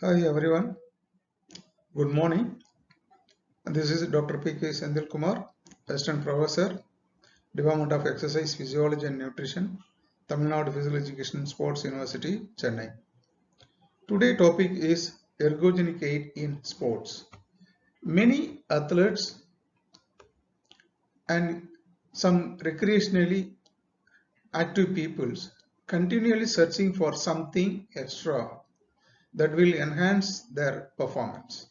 Hi everyone, good morning. This is Dr. P.K. Sendil Kumar, Assistant Professor, Department of Exercise Physiology and Nutrition, Tamil Nadu Physical Education Sports University, Chennai. Today's topic is ergogenic aid in sports. Many athletes and some recreationally active peoples continually searching for something extra that will enhance their performance.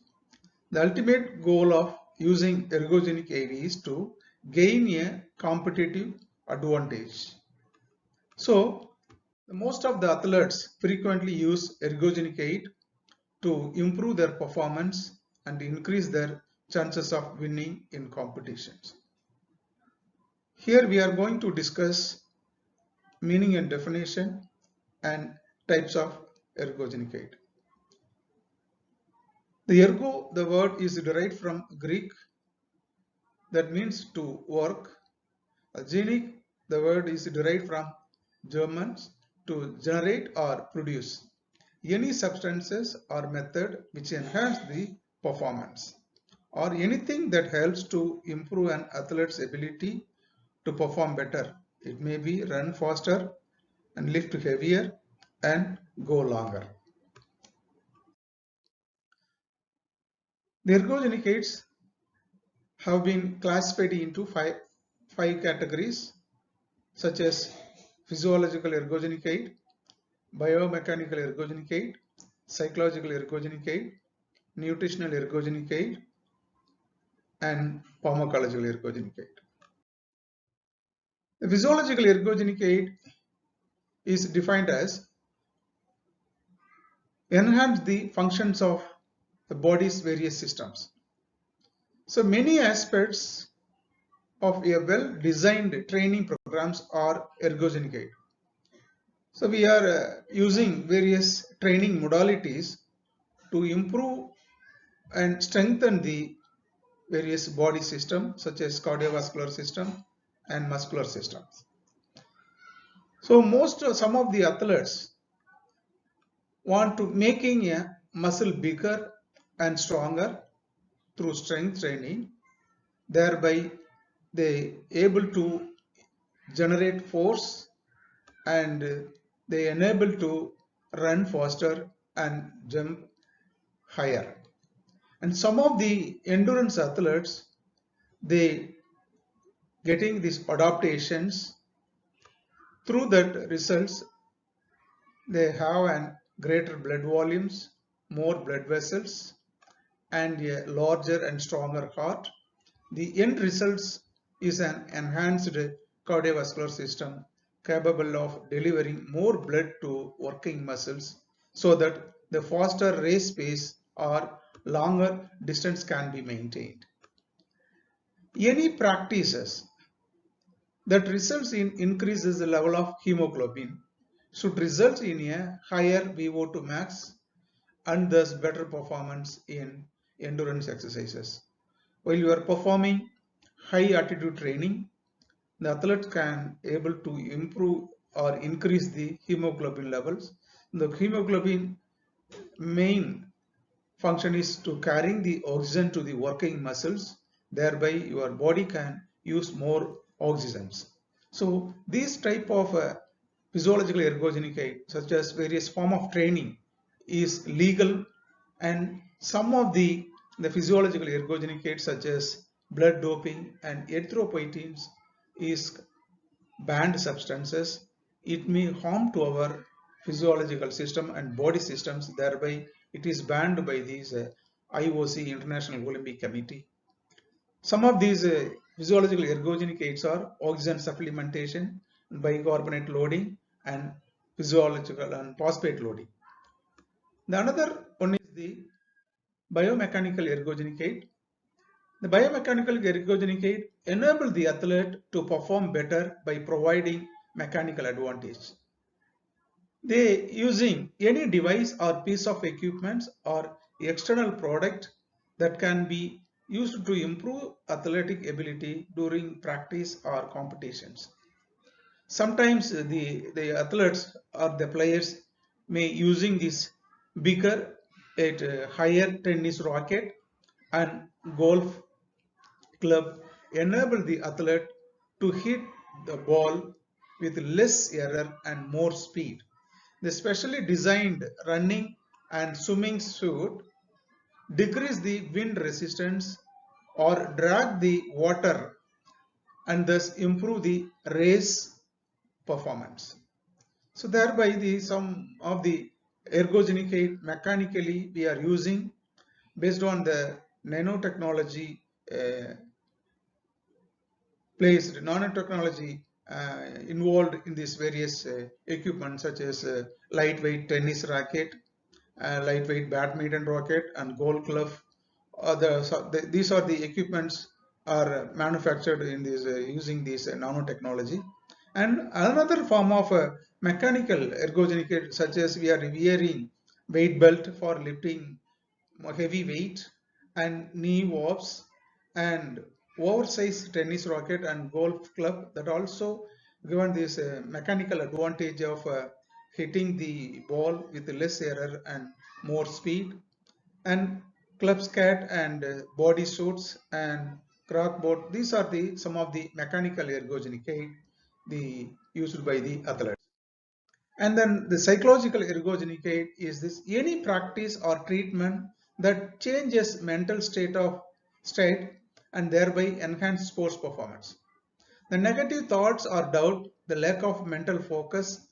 The ultimate goal of using ergogenic aid is to gain a competitive advantage. So, most of the athletes frequently use ergogenic aid to improve their performance and increase their chances of winning in competitions. Here we are going to discuss meaning and definition and types of ergogenic aid. The ergo, the word is derived from Greek that means to work. Genic, the word is derived from German to generate or produce any substances or method which enhance the performance or anything that helps to improve an athlete's ability to perform better. It may be run faster and lift heavier and go longer. The ergogenic aids have been classified into five categories such as physiological ergogenic aid, biomechanical ergogenic aid, psychological ergogenic aid, nutritional ergogenic aid, and pharmacological ergogenic aid. The physiological ergogenic aid is defined as enhance the functions of the body's various systems. So many aspects of a well-designed training programs are ergogenic aid. So we are using various training modalities to improve and strengthen the various body systems such as cardiovascular system and muscular systems. So some of the athletes want to making a muscle bigger and stronger through strength training, thereby they able to generate force and they enable to run faster and jump higher. And some of the endurance athletes, they getting these adaptations through that results they have an greater blood volumes, more blood vessels, and a larger and stronger heart. The end results is an enhanced cardiovascular system capable of delivering more blood to working muscles so that the faster race pace or longer distance can be maintained. Any practices that results in increases the level of hemoglobin should result in a higher VO2 max and thus better performance in endurance exercises. While you are performing high altitude training, the athlete can able to improve or increase the hemoglobin levels. The hemoglobin main function is to carrying the oxygen to the working muscles, thereby your body can use more oxygens. So these type of physiological ergogenic aid such as various form of training is legal, and some of the physiological ergogenic aids such as blood doping and erythropoietins is banned substances. It may harm to our physiological system and body systems, thereby it is banned by these IOC, International Olympic Committee. Some of these physiological ergogenic aids are oxygen supplementation, bicarbonate loading, and physiological and phosphate loading. The another one is the biomechanical ergogenic aid. The biomechanical ergogenic aid enable the athlete to perform better by providing mechanical advantage. They using any device or piece of equipment or external product that can be used to improve athletic ability during practice or competitions. Sometimes the athletes or the players may using this bigger a higher tennis racket and golf club enable the athlete to hit the ball with less error and more speed. The specially designed running and swimming suit decrease the wind resistance or drag the water and thus improve the race performance. So thereby some of the ergogenic aid mechanically we are using based on the nanotechnology placed nanotechnology involved in these various equipment such as lightweight tennis racket, lightweight badminton racket and golf club. These are the equipments are manufactured in this using this nanotechnology. And another form of mechanical ergogenic aid, such as we are wearing weight belt for lifting heavy weight and knee warps and oversized tennis racket and golf club that also given this mechanical advantage of hitting the ball with less error and more speed, and club scat and body suits and crockboard. These are the some of the mechanical ergogenic aid used by the athlete. And then the psychological ergogenic aid is this any practice or treatment that changes mental state and thereby enhance sports performance. The negative thoughts or doubt, the lack of mental focus,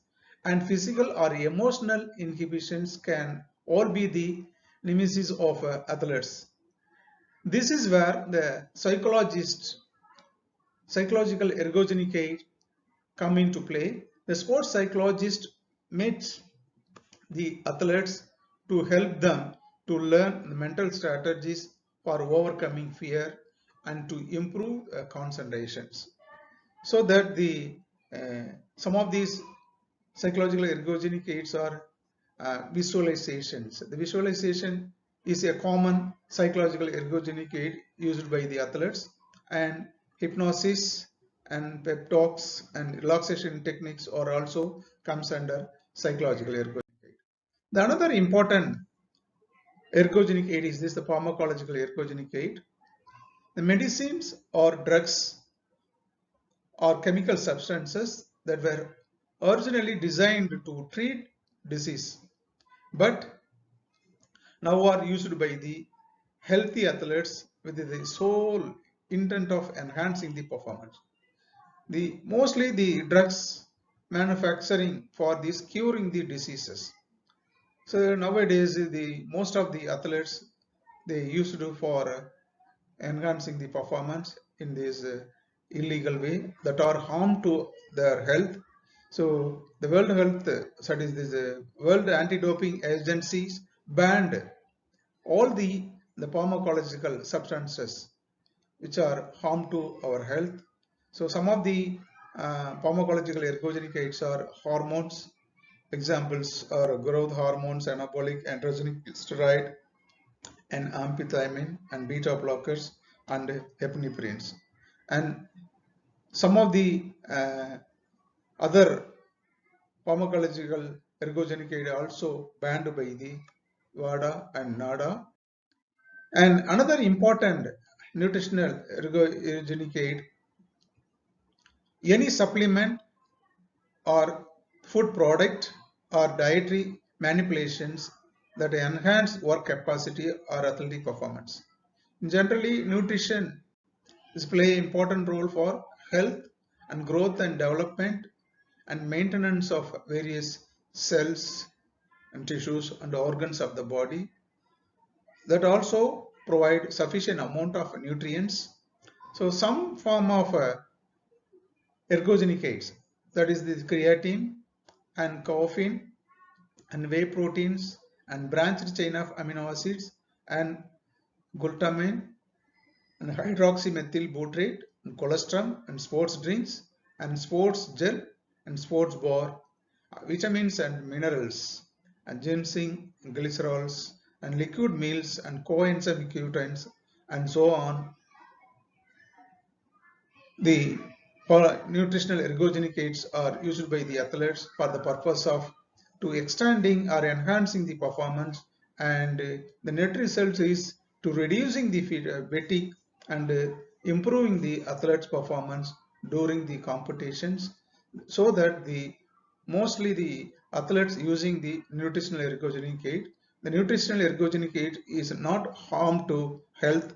and physical or emotional inhibitions can all be the nemesis of athletes. This is where the psychological ergogenic aid come into play. The sports psychologist meets the athletes to help them to learn the mental strategies for overcoming fear and to improve concentrations. So that the some of these psychological ergogenic aids are visualizations. The visualization is a common psychological ergogenic aid used by the athletes, and hypnosis and pep talks and relaxation techniques are also comes under psychological ergogenic aid. The another important ergogenic aid is this, the pharmacological ergogenic aid. The medicines or drugs or chemical substances that were originally designed to treat disease but now are used by the healthy athletes with the sole intent of enhancing the performance. Mostly the drugs manufacturing for this curing the diseases. So nowadays most of the athletes they used to for enhancing the performance in this illegal way that are harm to their health. So the World Health, that is this World Anti-Doping Agencies banned all the pharmacological substances which are harm to our health. So some of the pharmacological ergogenic aids are hormones. Examples are growth hormones, anabolic androgenic steroid, and amphetamine and beta blockers and epinephrines. And some of the other pharmacological ergogenic aid also banned by the WADA and NADA. And another important nutritional ergogenic aid, any supplement or food product or dietary manipulations that enhance work capacity or athletic performance. Generally, nutrition is play an important role for health and growth and development and maintenance of various cells and tissues and organs of the body that also provide sufficient amount of nutrients. So some form of ergogenic aids, that is the creatine and caffeine and whey proteins and branched chain of amino acids and glutamine and hydroxymethyl butyrate and colostrum and sports drinks and sports gel and sports bar, vitamins and minerals and ginseng, glycerols and liquid meals and coenzyme Q10s and so on. The nutritional ergogenic aids are used by the athletes for the purpose of to extending or enhancing the performance and the net result is to reducing the fatigue and improving the athlete's performance during the competitions, so that the mostly the athletes using the nutritional ergogenic aid. The nutritional ergogenic aid is not harm to health.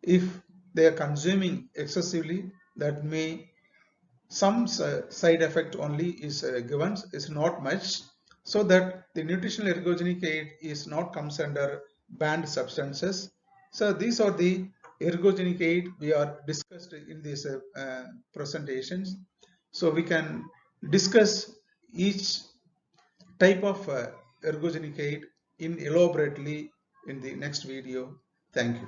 If they are consuming excessively, that may some side effect only is given, is not much, so that the nutritional ergogenic aid is not comes under banned substances. So these are the ergogenic aid we are discussed in these presentations. So we can discuss each type of ergogenic aid in elaborately in the next video. Thank you.